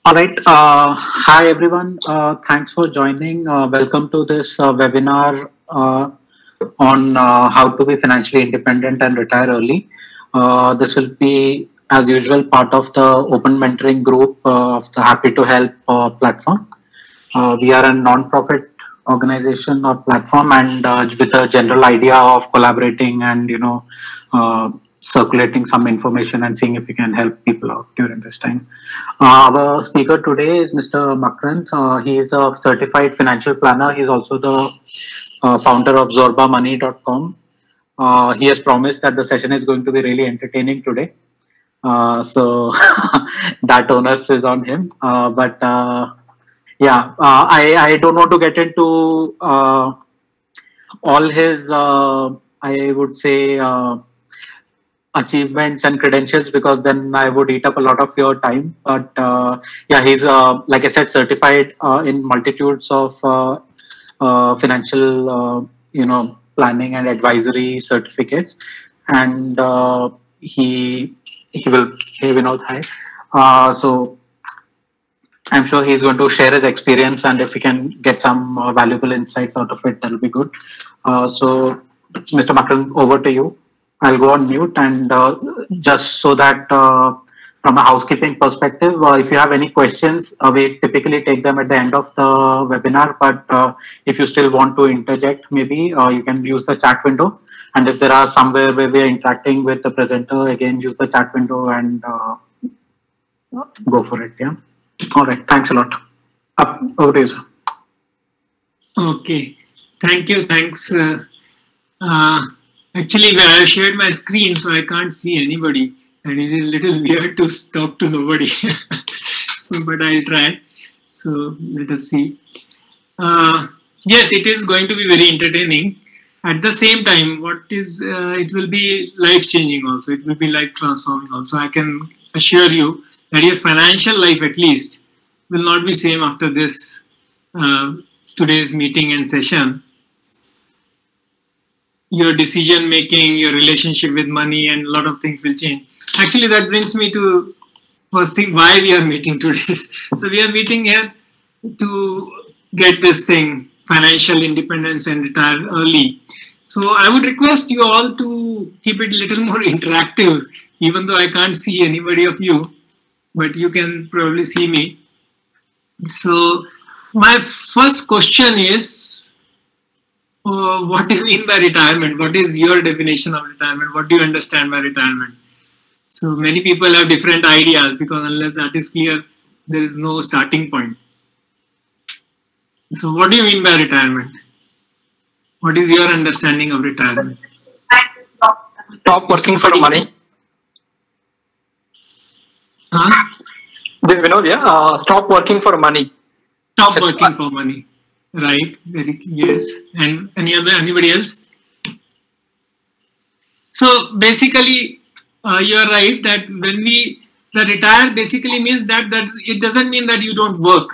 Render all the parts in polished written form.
All right. Hi, everyone. Thanks for joining. Welcome to this webinar on how to be financially independent and retire early. This will be, as usual, part of the open mentoring group of the Happy to Help platform. We are a non-profit organization or platform, and with a general idea of collaborating and circulating some information and seeing if we can help people out during this time. Our speaker today is Mr. Makrant. He is a certified financial planner. He is also the founder of zorbamoney.com. He has promised that the session is going to be really entertaining today. So that onus is on him. I don't want to get into all his, I would say, achievements and credentials because then I would eat up a lot of your time. But yeah, he's like I said, certified in multitudes of financial, planning and advisory certificates, and he will. Hey, Vinod, hi. So I'm sure he's going to share his experience, and if we can get some valuable insights out of it, that'll be good. So, Mr. Makran, over to you. I'll go on mute, and just so that from a housekeeping perspective, if you have any questions, we typically take them at the end of the webinar. But if you still want to interject, maybe you can use the chat window. And if there are somewhere where we are interacting with the presenter, again, use the chat window and go for it. Yeah. All right. Thanks a lot. Up over to you, sir. Okay. Thank you. Thanks. Actually, I shared my screen, so I can't see anybody, and it is a little weird to talk to nobody. So, but I'll try. So let us see. Yes, it is going to be very entertaining. At the same time, it will be life changing also. It will be life transforming also. I can assure you that your financial life, at least, will not be same after this today's meeting and session. Your decision making, your relationship with money, and a lot of things will change. Actually, that brings me to first thing why we are meeting today. So we are meeting here to get this thing, financial independence and retire early. So I would request you all to keep it a little more interactive, even though I can't see anybody of you, but you can probably see me. So my first question is, what do you mean by retirement? What is your definition of retirement? What do you understand by retirement? So many people have different ideas because unless that is clear, there is no starting point. So what do you mean by retirement? What is your understanding of retirement? Stop working for money. Vinod, yeah. Stop working for money. Stop working for money. Right. Very yes. And anybody else? So basically, you are right that when the retire basically means that it doesn't mean that you don't work.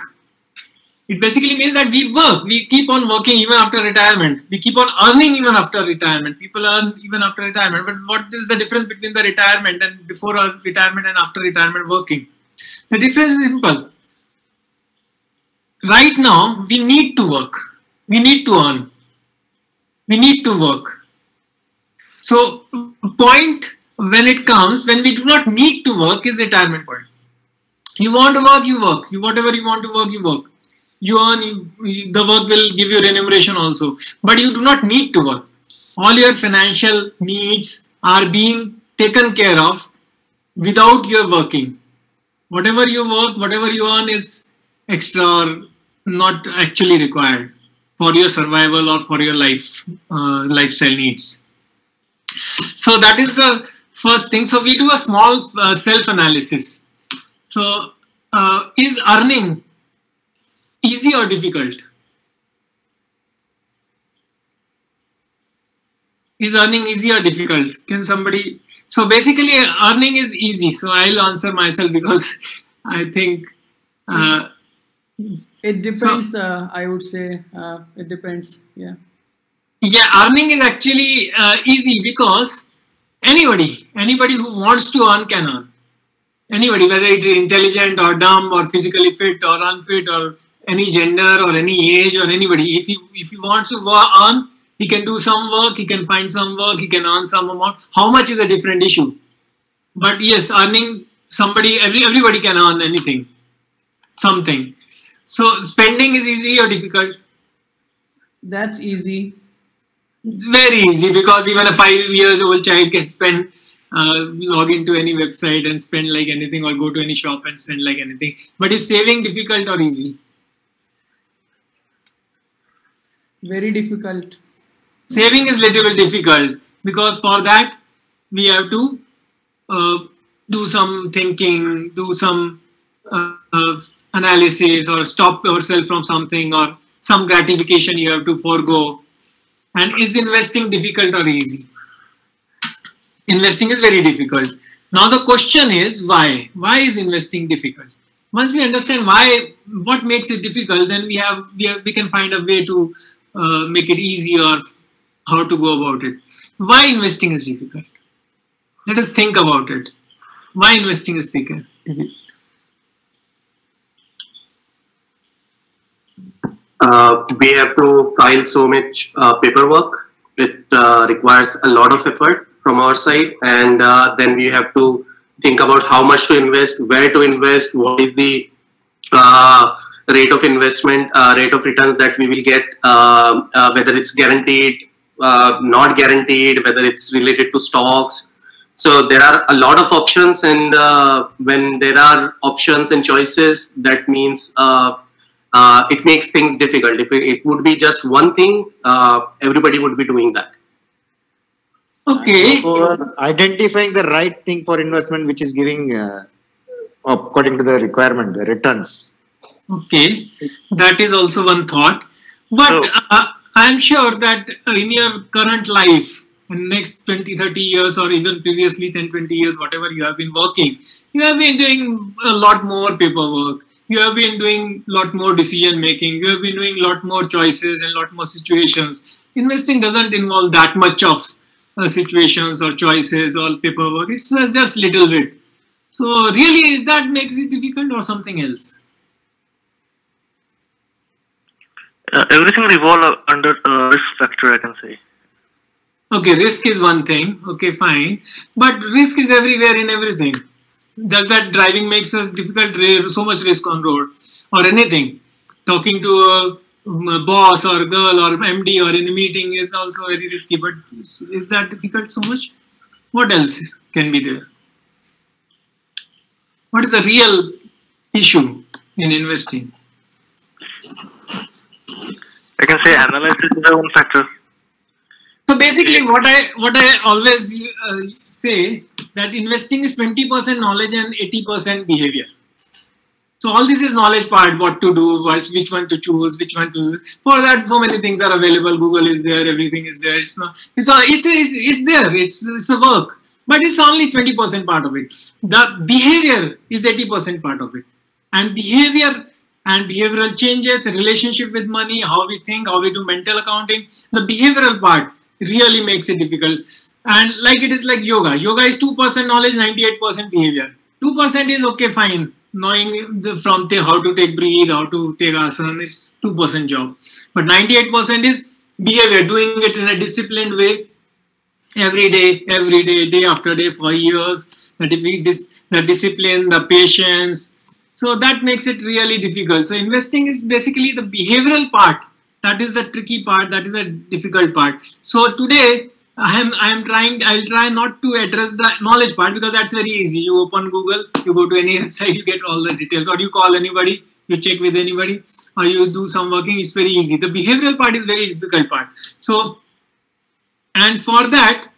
It basically means that we work. We keep on working even after retirement. We keep on earning even after retirement. People earn even after retirement. But what is the difference between the retirement and before retirement and after retirement working? The difference is simple. Right now, we need to work. We need to earn. We need to work. So, point when it comes, when we do not need to work is retirement point. You want to work, you work. Whatever you want to work, you work. You earn, the work will give you remuneration also. But you do not need to work. All your financial needs are being taken care of without your working. Whatever you work, whatever you earn is extra or not actually required for your survival or for your lifestyle needs. So that is the first thing. So we do a small self-analysis. So is earning easy or difficult? Is earning easy or difficult? Can somebody... So basically earning is easy. So I'll answer myself because I think... it depends, I would say. It depends, yeah. Yeah, earning is actually easy because anybody who wants to earn can earn. Anybody, whether it is intelligent or dumb or physically fit or unfit or any gender or any age or anybody, if he wants to earn, he can do some work, he can find some work, he can earn some amount. How much is a different issue. But yes, earning, everybody can earn anything, something. So spending is easy or difficult? That's easy. Very easy, because even a 5-year-old child can spend, log into any website and spend like anything, or go to any shop and spend like anything. But is saving difficult or easy? Very difficult. Saving is little bit difficult, because for that we have to do some thinking, do some analysis, or stop yourself from something, or some gratification you have to forego. And is investing difficult or easy? Investing is very difficult. Now the question is why? Why is investing difficult? Once we understand why, what makes it difficult, then we can find a way to make it easy, or how to go about it. Why investing is difficult? Let us think about it. Why investing is difficult? We have to file so much paperwork. It requires a lot of effort from our side, and then we have to think about how much to invest, where to invest, what is the rate of investment, rate of returns that we will get, whether it's guaranteed, not guaranteed, whether it's related to stocks. So there are a lot of options, and when there are options and choices, that means it makes things difficult. If it would be just one thing, everybody would be doing that. Okay. So identifying the right thing for investment, which is giving, according to the requirement, the returns. Okay, that is also one thought. But I am sure that in your current life, in next 20-30 years, or even previously 10-20 years, whatever you have been working, you have been doing a lot more paperwork. You have been doing a lot more decision making. You have been doing a lot more choices and a lot more situations. Investing doesn't involve that much of situations or choices or paperwork. It's just little bit. So really, is that makes it difficult or something else? Everything revolves under risk factor, I can say. Okay, risk is one thing. Okay, fine. But risk is everywhere in everything. Does that driving makes us difficult? So much risk on road or anything. Talking to a boss or a girl or MD or in a meeting is also very risky. But is that difficult so much? What else can be there? What is the real issue in investing? I can say analysis is one factor. So basically, what I always say, that investing is 20% knowledge and 80% behavior. So all this is knowledge part, what to do, which one to choose, which one to. For that, so many things are available. Google is there, everything is there. It's there. It's a work, but it's only 20% part of it. The behavior is 80% part of it, and behavior and behavioral changes, relationship with money, how we think, how we do mental accounting. The behavioral part really makes it difficult. And like it is like yoga. Yoga is 2% knowledge, 98% behavior. 2% is okay, fine. Knowing how to take breathe, how to take asana is 2% job. But 98% is behavior, doing it in a disciplined way every day, day after day for years. The discipline, the patience. So that makes it really difficult. So investing is basically the behavioral part. That is the tricky part. That is a difficult part. So today, I'll try not to address the knowledge part, because that's very easy. You open Google, you go to any website, you get all the details, or you call anybody, you check with anybody, or you do some working. It's very easy. The behavioral part is very difficult part. So, and for that,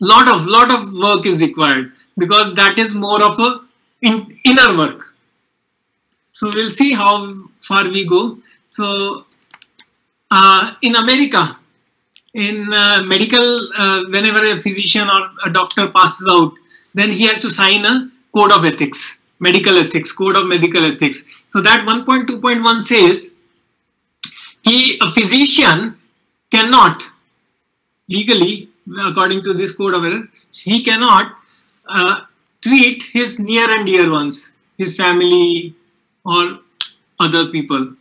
lot of work is required, because that is more of a inner work. So we'll see how far we go. So in America, in medical, whenever a physician or a doctor passes out, then he has to sign a code of ethics, medical ethics, code of medical ethics. So that 1.2.1 says a physician cannot legally, according to this code of ethics, he cannot treat his near and dear ones, his family or other people,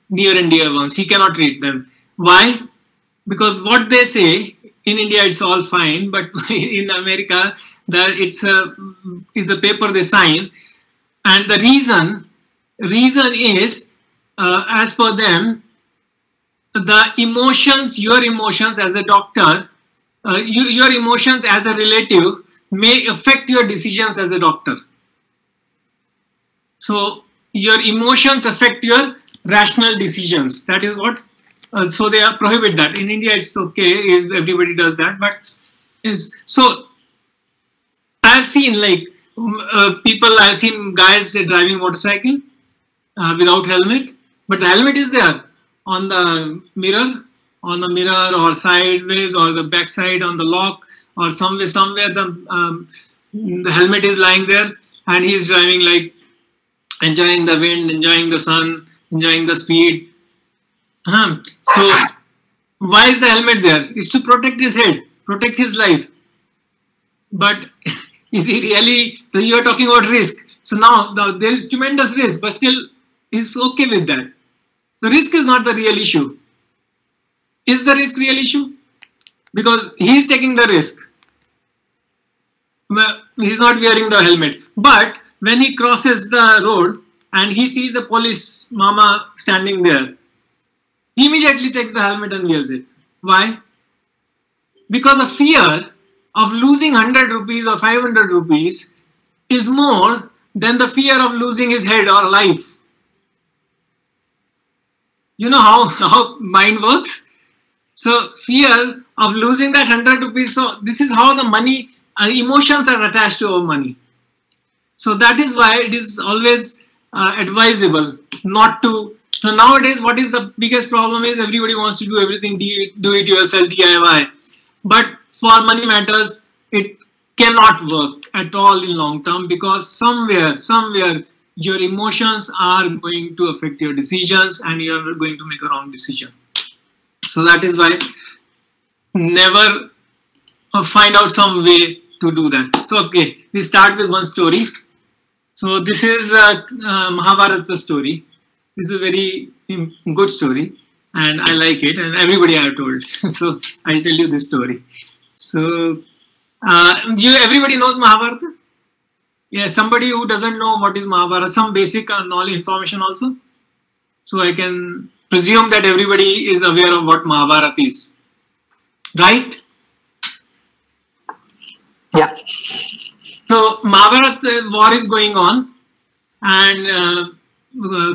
near and dear ones. He cannot treat them. Why? Because what they say in India, it's all fine, but in America, it's a paper they sign, and the reason is, as per them, the emotions, your emotions as a doctor, your emotions as a relative may affect your decisions as a doctor. So your emotions affect your rational decisions. That is what. So they prohibit that. In India, it's okay if everybody does that. But so I've seen people. I've seen guys driving motorcycle without helmet, but the helmet is there on the mirror or sideways or the back side on the lock or somewhere the helmet is lying there, and he's driving like enjoying the wind, enjoying the sun, enjoying the speed. So why is the helmet there? It's to protect his head, protect his life. But is he really? So you are talking about risk. So now there is tremendous risk, but still he's okay with that. The risk is not the real issue. Is the risk real issue? Because he is taking the risk. He's not wearing the helmet. But when he crosses the road and he sees a police mama standing there, he immediately takes the helmet and wears it. Why? Because the fear of losing 100 rupees or 500 rupees is more than the fear of losing his head or life. You know how mind works? So fear of losing that 100 rupees. So this is how the money, emotions are attached to our money. So that is why it is always advisable not to. So nowadays, what is the biggest problem is everybody wants to do everything, do it yourself, DIY. But for money matters, it cannot work at all in long term, because somewhere, your emotions are going to affect your decisions and you are going to make a wrong decision. So that is why never find out some way to do that. So, okay, we start with one story. So this is a Mahabharata story. This is a very good story and I like it, and everybody I have told. So I'll tell you this story. So everybody knows Mahabharata? Yeah, somebody who doesn't know what is Mahabharata, some basic knowledge information also. So I can presume that everybody is aware of what Mahabharata is, right? Yeah. So Mahabharata war is going on, and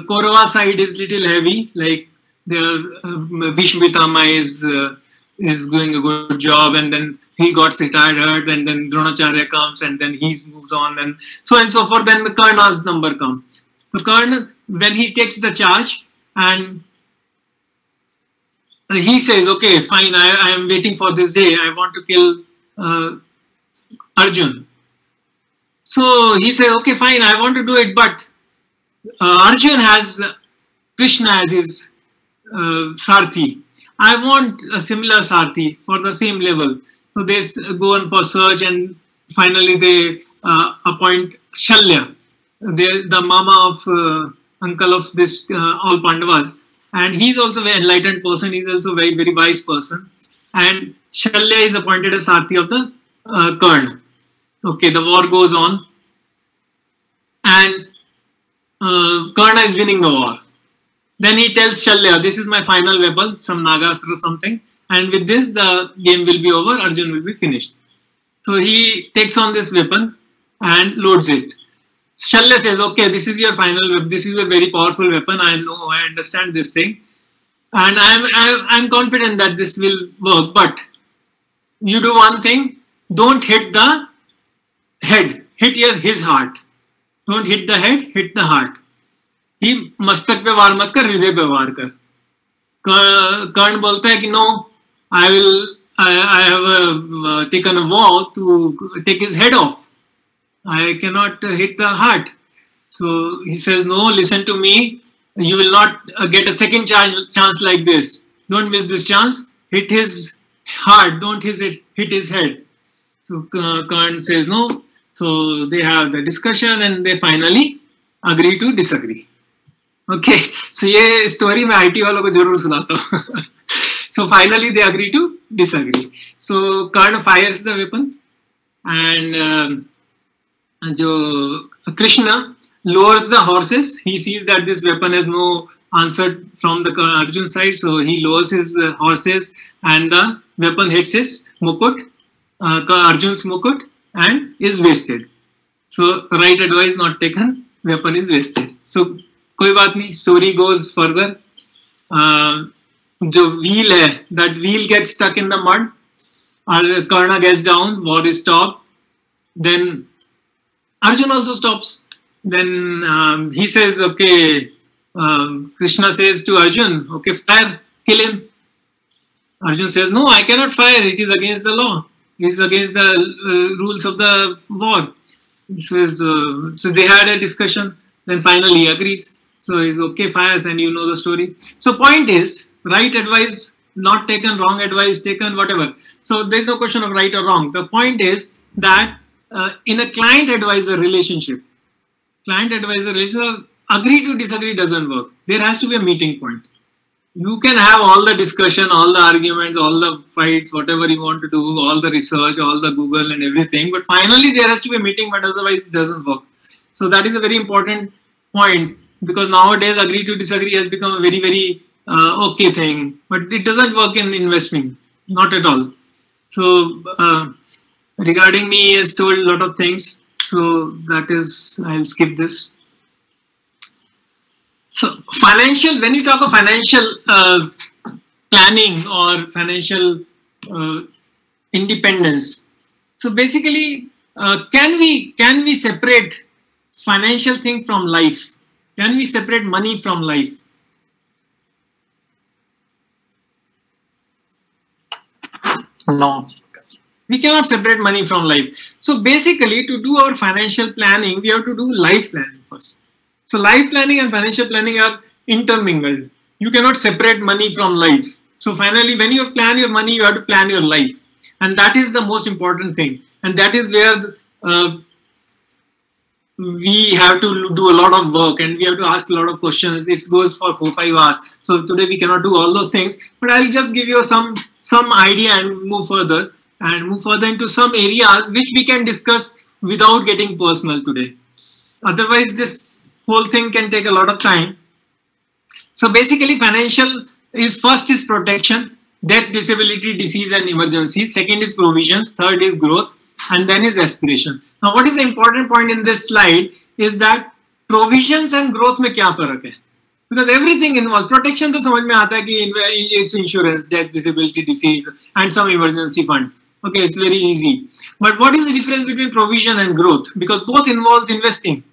Kaurava side is little heavy, like their Bhishma Pitama is doing a good job, and then he got retired, and then Dronacharya comes, and then he moves on, and so on and so forth. Then the Karna's number comes. So Karna, when he takes the charge, and he says, okay, fine, I am waiting for this day. I want to kill Arjun. So he says, okay, fine, I want to do it, but Arjun has Krishna as his Sarthi. I want a similar Sarthi for the same level. So they go on for search, and finally they appoint Shalya, the mama of uncle of this all Pandavas, and he's also a very enlightened person. He's also a very, very wise person, and Shalya is appointed as Sarthi of the Karna. Okay, the war goes on, and Karna is winning the war. Then he tells Shalya, this is my final weapon, some Nagastra or something, and with this the game will be over, Arjun will be finished. So he takes on this weapon and loads it. Shalya says, okay, this is your final weapon, this is a very powerful weapon, I know, I understand this thing, and I'm confident that this will work, but you do one thing, don't hit the head, hit his heart. Don't hit the head, hit the heart. ही मस्तक पे वार मत कर, हृदय पे वार कर. कर्ण बोलता है कि no, I have taken a vow to take his head off. I cannot hit the heart. So he says, no, listen to me. You will not get a second chance like this. Don't miss this chance. Hit his heart. Don't hit his head. So Karna says, no, So they have the discussion and they finally agree to disagree. Okay, so ये story मैं IT वालों को जरूर सुनाता हूँ. So finally they agree to disagree. So Karna fires the weapon and जो Krishna lowers the horses. He sees that this weapon has no answer from the Arjun side, so he lowers his horses and the weapon hits his mukut, Arjun's mukut, and is wasted. So right advice not taken, weapon is wasted. So कोई बात नहीं, story goes further. जो wheel है, that wheel gets stuck in the mud. Karna gets down, war is stopped. Then Arjun also stops. Then he says, okay, Krishna says to Arjun, okay, fire, kill him. Arjun says, no, I cannot fire. It is against the law. It is against the rules of the war. So they had a discussion. Then finally he agrees. So he's okay, fires, and you know the story. So point is, right advice not taken, wrong advice taken, whatever. So there's no question of right or wrong. The point is that in a client-advisor relationship, agree to disagree doesn't work. There has to be a meeting point. You can have all the discussion, all the arguments, all the fights, whatever you want to do, all the research, all the Google and everything. But finally, there has to be a meeting, but otherwise it doesn't work. So that is a very important point, because nowadays agree to disagree has become a very, very okay thing. But it doesn't work in investing, not at all. So regarding me, he has told a lot of things. So that is, I'll skip this. So financial, when you talk of financial planning or financial independence, so basically, can we separate financial thing from life? Can we separate money from life? No. We cannot separate money from life. So basically, to do our financial planning, we have to do life planning first. So life planning and financial planning are intermingled. You cannot separate money from life. So finally, when you plan your money, you have to plan your life. And that is the most important thing. And that is where we have to do a lot of work and we have to ask a lot of questions. It goes for 4-5 hours. So today we cannot do all those things, but I'll just give you some idea and move further into some areas which we can discuss without getting personal today. Otherwise, this whole thing can take a lot of time. So basically, financial is first is protection, death, disability, disease, and emergency. Second is provisions. Third is growth, and then is aspiration. Now, what is the important point in this slide is that provisions and growth में क्या फर्क है? Because everything involves protection तो समझ में आता है कि it's insurance, death, disability, disease, and some emergency fund. Okay, it's very easy. But what is the difference between provision and growth? Because both involves investing.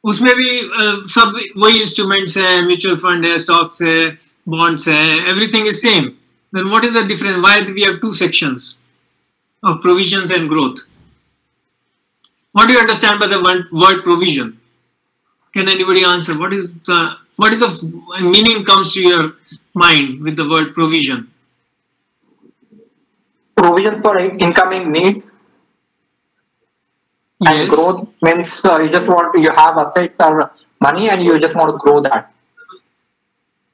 उसमें भी सब वही instruments है, mutual fund है, stocks है, bonds है, everything is same. Then what is the difference? Why do we have two sections of provisions and growth? What do you understand by the word provision? Can anybody answer? What is the meaning comes to your mind with the word provision? Provision for incoming needs. And Yes. growth means you have assets or money and you just want to grow that.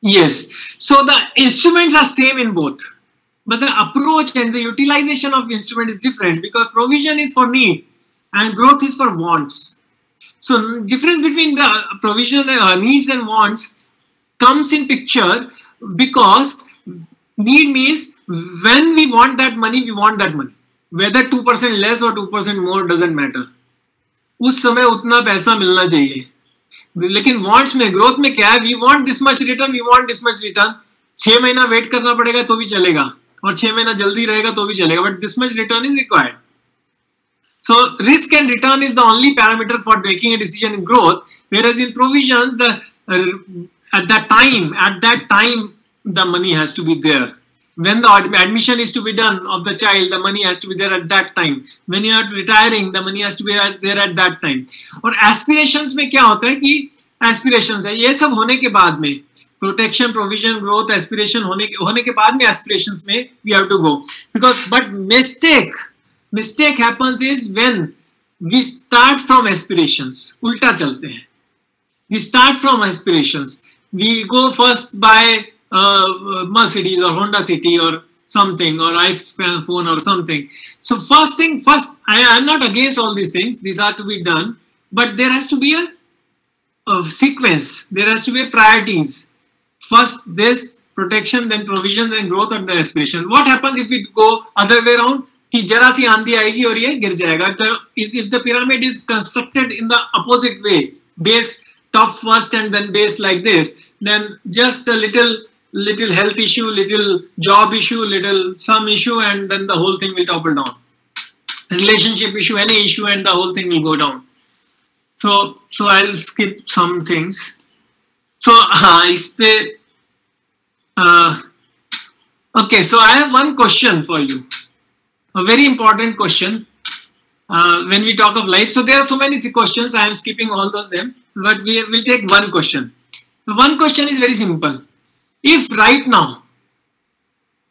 Yes. So the instruments are same in both, but the approach and the utilization of instrument is different because provision is for need and growth is for wants. So difference between the provision needs and wants comes in picture because need means when we want that money, we want that money. Whether 2% less or 2% more doesn't matter. उस समय उतना पैसा मिलना चाहिए. लेकिन wants में, growth में क्या है? We want this much return, we want this much return. 6 महीना वेट करना पड़ेगा तो भी चलेगा और 6 महीना जल्दी रहेगा तो भी चलेगा. But this much return is required. So risk and return is the only parameter for making a decision in growth, whereas in provisions, at that time, the money has to be there. When the admission is to be done of the child, the money has to be there at that time. When you are retiring, the money has to be there at that time. और aspirations में क्या होता है कि aspirations है, ये सब होने के बाद में protection, provision, growth, aspiration होने के बाद में aspirations में we have to go. Because but mistake Mistake happens is when we start from aspirations. Ulta chalte hain. We start from aspirations. We go first by Mercedes or Honda City or something, or iPhone or something. So first, I am not against all these things. These are to be done, but there has to be a sequence. There has to be priorities. First this protection, then provision, then growth, and then aspiration. What happens if we go other way around? कि जरा सी आंधी आएगी और ये गिर जाएगा. If the pyramid is constructed in the opposite way, base top first and then base like this, then just a little health issue, little job issue, little some issue, and then the whole thing will topple down. Relationship issue, any issue, and the whole thing will go down. So I'll skip some things. So okay, so I have one question for you. A very important question when we talk of life. So there are so many questions. I am skipping all those them, but we will take one question. So one question is very simple. If right now,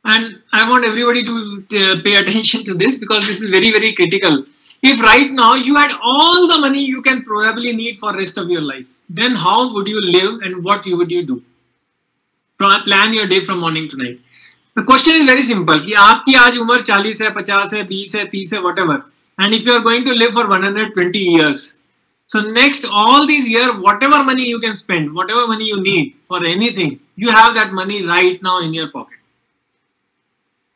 and I want everybody to pay attention to this because this is very, very critical. If right now you had all the money you can probably need for rest of your life, then how would you live and what would you do? Plan your day from morning to night. The question is very simple. कि आपकी आज उम्र 40 है, 50 है, 20 है, 30 है, whatever. And if you are going to live for 120 years, so next all these years, whatever money you can spend, whatever money you need for anything, you have that money right now in your pocket.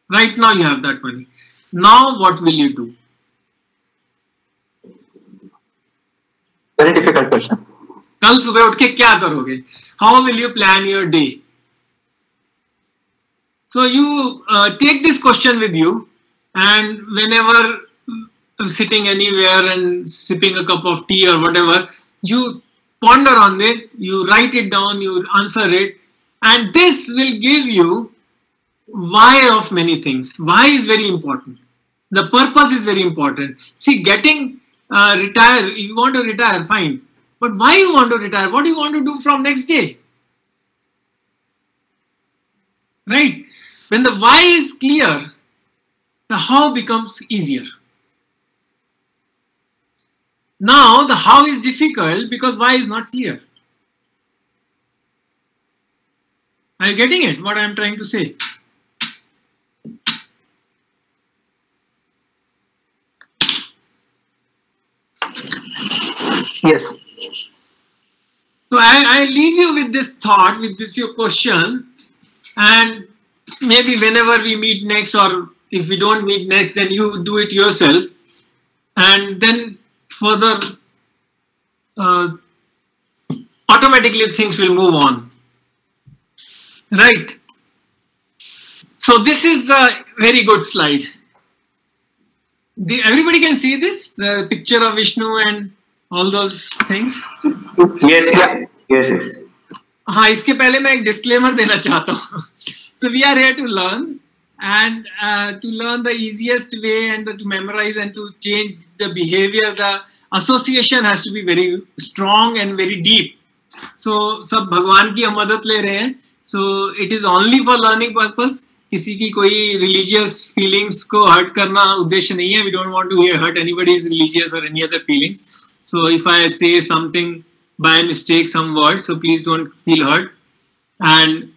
Right now you have that money. Now what will you do? Very difficult question. कल सुबह उठ के क्या करोगे? How will you plan your day? So you take this question with you, and whenever sitting anywhere and sipping a cup of tea or whatever, you ponder on it, you write it down, you answer it, and this will give you why of many things. Why is very important. The purpose is very important. See, getting retire, you want to retire, fine. But why you want to retire? What do you want to do from next day? Right? When the why is clear, the how becomes easier. Now the how is difficult because why is not clear. Are you getting it? What I am trying to say? Yes. So I leave you with this thought, with this your question, and maybe whenever we meet next, or if we don't meet next, then you do it yourself, and then further automatically things will move on. Right? So this is a very good slide. Everybody can see this, the picture of Vishnu and all those things. Yes, yes. हाँ, इसके पहले मैं एक disclaimer देना चाहता हूँ. So we are here to learn, and to learn the easiest way, and to memorize and to change the behavior. The association has to be very strong and very deep. So सब भगवान की हम मदद ले रहे हैं. So it is only for learning purpose. किसी की कोई religious feelings को hurt करना उद्देश्य नहीं है. We don't want to hurt anybody's religious or any other feelings. So if I say something by mistake, some words, so please don't feel hurt. And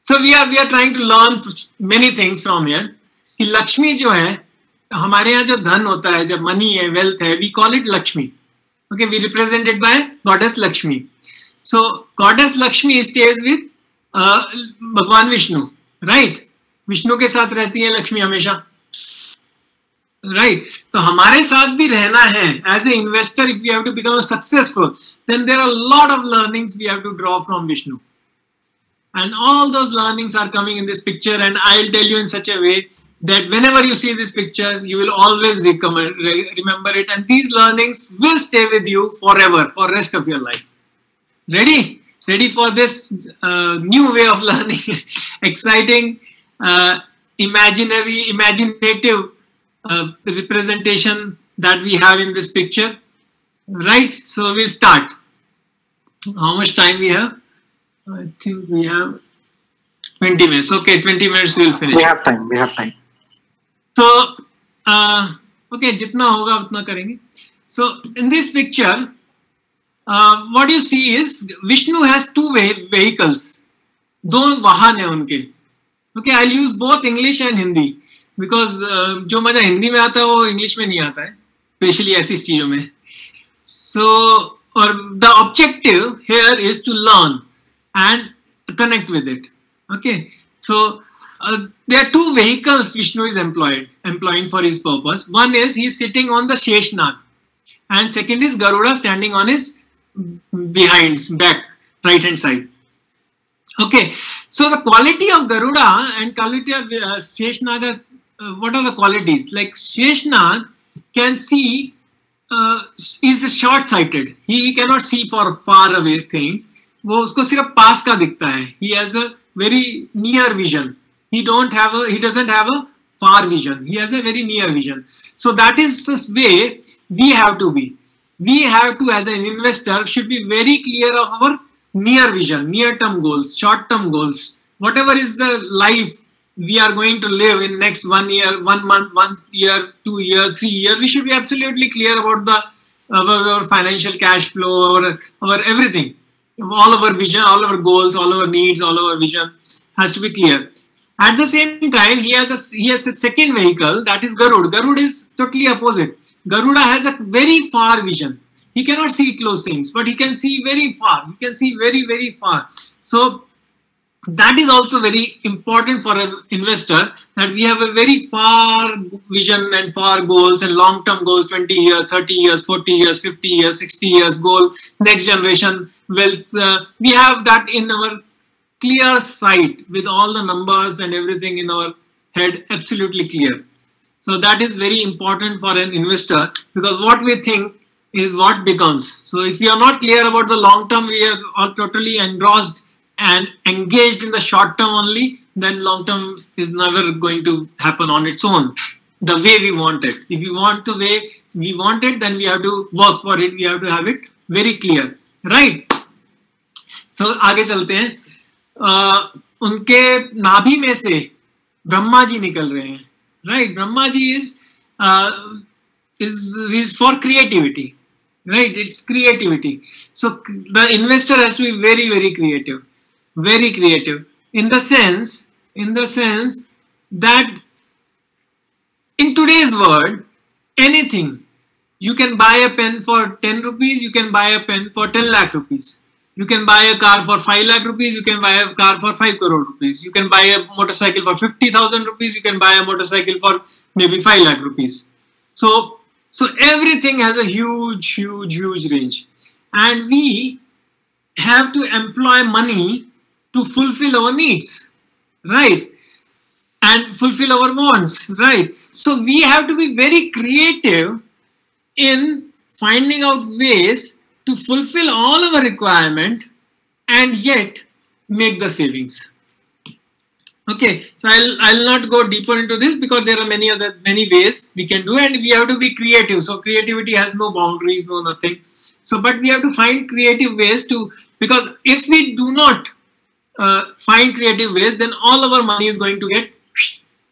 so we are trying to learn many things from here. कि लक्ष्मी जो है, हमारे यहाँ जो धन होता है, जब money है, wealth है, we call it Lakshmi. Okay, we represent it by goddess Lakshmi. So goddess Lakshmi stays with भगवान विष्णु, right? विष्णु के साथ रहती है लक्ष्मी हमेशा, right? तो हमारे साथ भी रहना है. As an investor, if we have to become successful, then there are a lot of learnings we have to draw from Vishnu. And all those learnings are coming in this picture, and I'll tell you in such a way that whenever you see this picture, you will always remember it, and these learnings will stay with you forever, for the rest of your life. Ready? Ready for this new way of learning? Exciting, imaginative representation that we have in this picture. Right? So we start. How much time we have? I think we have 20 minutes. Okay, 20 minutes we'll finish. We have time. We have time. So, Okay, जितना होगा उतना करेंगे. So in this picture, what you see is Vishnu has two vehicles. दो वाहन है उनके. Okay, I'll use both English and Hindi because जो मजा हिंदी में आता है वो इंग्लिश में नहीं आता है, especially ऐसी चीजों में. So, or the objective here is to learn and connect with it. Okay, so there are two vehicles Vishnu is employing for his purpose. One is he is sitting on the Sheshnag, and second is Garuda standing on his back, right hand side. Okay, so the quality of Garuda and quality of Sheshnag, what are the qualities? Like Sheshnag can see, is short-sighted. He cannot see for far away things. वो उसको सिर्फ पास का दिखता है. He has a very near vision. He doesn't have a far vision. He has a very near vision. So that is the way we have to be. We have to, as an investor, should be very clear of our near vision, near-term goals, short-term goals. Whatever is the life we are going to live in next 1 year, 1 month, 1 year, 2 years, 3 years, we should be absolutely clear about our financial cash flow, our everything. All our vision, all our goals, all our needs, all our vision has to be clear. At the same time, he has a second vehicle, that is Garuda. Garuda is totally opposite. Garuda has a very far vision. He cannot see close things, but he can see very far. He can see very, very far. So that is also very important for an investor, that we have a very far vision and far goals and long-term goals, 20 years, 30 years, 40 years, 50 years, 60 years goal, next generation wealth. We have that in our clear sight with all the numbers and everything in our head, absolutely clear. So that is very important for an investor, because what we think is what becomes. So if we are not clear about the long term, we are all totally engrossed and engaged in the short term only, then long term is never going to happen on its own the way we want it. If we want the way we want it, then we have to work for it. We have to have it very clear, right? So आगे चलते हैं. उनके नाभि में से ब्रह्मा जी निकल रहे हैं, right? Brahma ji is for creativity, right? It's creativity. So the investor has to be very, very creative. Very creative in the sense that in today's world, anything, you can buy a pen for 10 rupees, you can buy a pen for 10 lakh rupees. You can buy a car for 5 lakh rupees, you can buy a car for 5 crore rupees. You can buy a motorcycle for 50,000 rupees, you can buy a motorcycle for maybe 5 lakh rupees. So everything has a huge range. And we have to employ money to fulfill our needs, right? And fulfill our wants, right? So we have to be very creative in finding out ways to fulfill all our requirement and yet make the savings. Okay, so I'll not go deeper into this because there are many ways we can do, and we have to be creative. So creativity has no boundaries, no nothing. So, but we have to find creative ways to, because if we do not find creative ways, then all of our money is going to get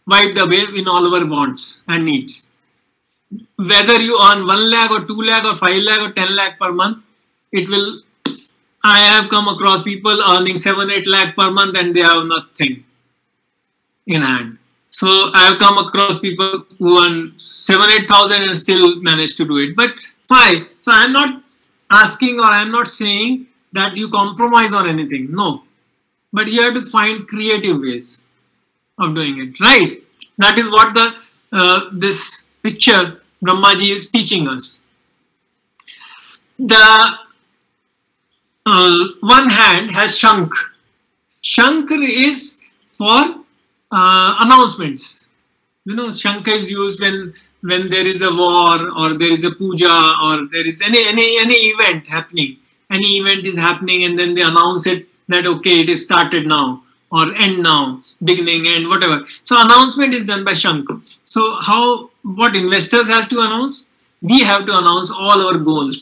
wiped away in all our wants and needs. Whether you earn 1 lakh or 2 lakh or 5 lakh or 10 lakh per month, it will. I have come across people earning 7-8 lakh per month and they have nothing in hand. So I have come across people who earn 7,000-8,000 and still manage to do it. But fine. So I am not asking, or I am not saying that you compromise on anything. No. But you have to find creative ways of doing it, right? That is what this picture Brahmaji is teaching us. The one hand has Shankh. Shankh is for announcements. You know, Shankh is used when there is a war or there is a puja or there is any event happening. Any event is happening and then they announce it that okay, it is started now or end now, beginning, end, whatever. So announcement is done by Shankh. So what investors has to announce? We have to announce all our goals.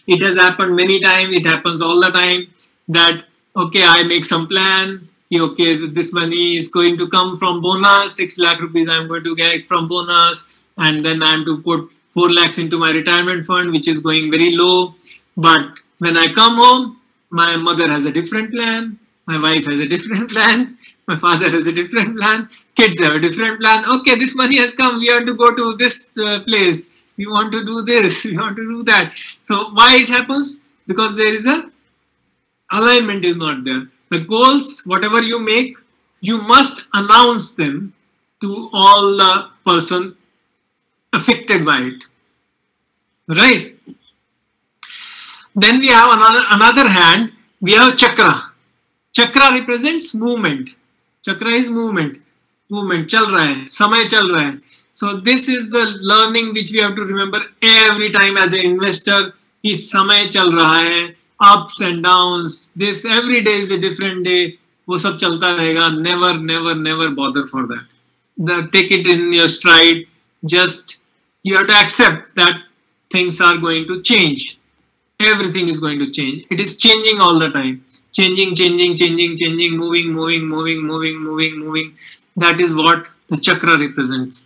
It has happened many times. It happens all the time that, okay, I make some plan. Okay, this money is going to come from bonus. 6 lakh rupees I'm going to get from bonus. and then I am to put 4 lakhs into my retirement fund, which is going very low. But when I come home, my mother has a different plan, my wife has a different plan, my father has a different plan, kids have a different plan. Okay, this money has come, we have to go to this place, we want to do this, we want to do that. So why it happens? Because there is a alignment is not there. The goals, whatever you make, you must announce them to all the person affected by it, right? Then we have another hand, we have chakra. Chakra represents movement. Chakra is movement. Movement, chal raha hai, samay chal raha hai. So this is the learning which we have to remember every time as an investor. कि समय चल रहा है, ups and downs, this every day is a different day, वो सब चलता रहेगा. Never bother for that. Take it in your stride. Just you have to accept that things are going to change. Everything is going to change. It is changing all the time. Changing, moving. That is what the chakra represents.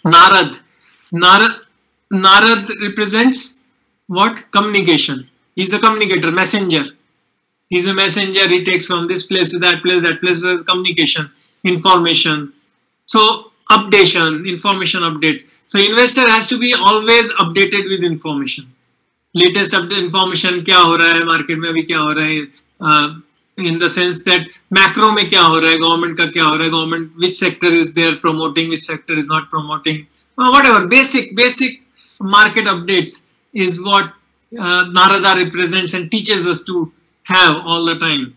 Narad represents what? Communication. He's a communicator, messenger. He's a messenger. He takes from this place to that place is communication, information. So updation, information update. So investor has to be always updated with information. Latest update information, क्या हो रहा है market में अभी क्या हो रहा है, in the sense that macro में क्या हो रहा है, government का क्या हो रहा है, government which sector is there promoting, which sector is not promoting, whatever basic market updates is what Narada represents and teaches us to have all the time.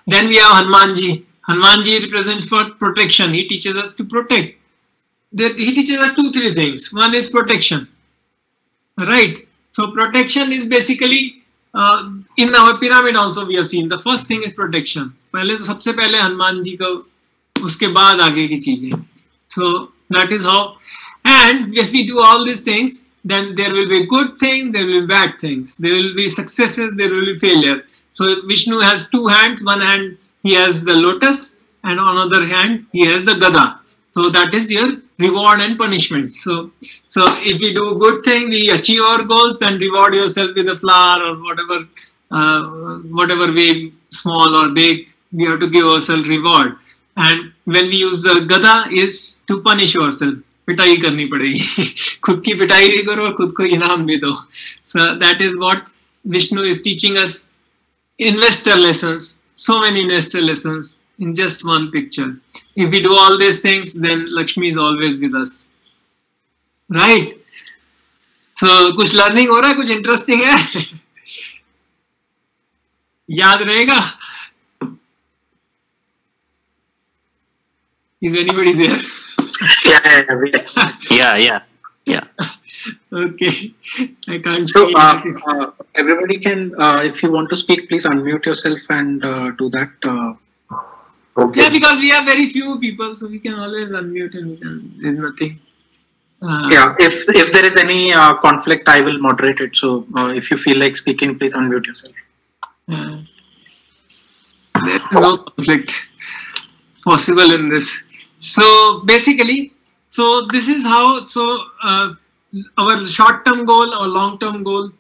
Then we have Hanumanji. Hanumanji represents for protection. He teaches us to protect. He teaches us 2-3 things. One is protection, right? So protection is basically in our pyramid also we have seen the first thing is protection. पहले तो सबसे पहले हनुमान जी को, उसके बाद आगे की चीजें. So that is how. And if we do all these things, then there will be good things, there will be bad things, there will be successes, there will be failure. So Vishnu has 2 hands. One hand he has the lotus, and on other hand he has the gada. So that is your reward and punishment. So if we do good thing, we achieve our goals, and reward yourself with a flower or whatever way, small or big, we have to give ourselves reward. And when we use the gada is to punish ourselves. पिटाई करनी पड़ेगी, खुद की पिटाई भी करो और खुद को इनाम भी दो. So that is what Vishnu is teaching us. Investor lessons, so many investor lessons in just one picture. If we do all these things, then Lakshmi is always with us, right? So कुछ learning हो रहा है, कुछ interesting है, याद रहेगा? Is anybody there? Yeah. Okay, I can't. So everybody can, if you want to speak, please unmute yourself and do that. Okay. Yeah, because we have very few people, so we can always unmute and there's nothing. Yeah, if there is any conflict, I will moderate it. So if you feel like speaking, please unmute yourself. There is no conflict possible in this. So basically, so this is how, our short-term goal or long-term goal,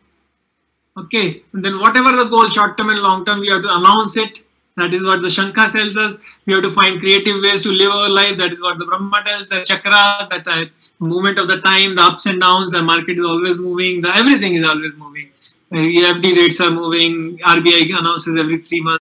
okay, and then whatever the goal, short-term and long-term, we have to announce it. That is what the Shankha tells us. We have to find creative ways to live our life. That is what the Brahma tells, the chakra, that movement of the time, the ups and downs, the market is always moving, everything is always moving. FD rates are moving, RBI announces every 3 months.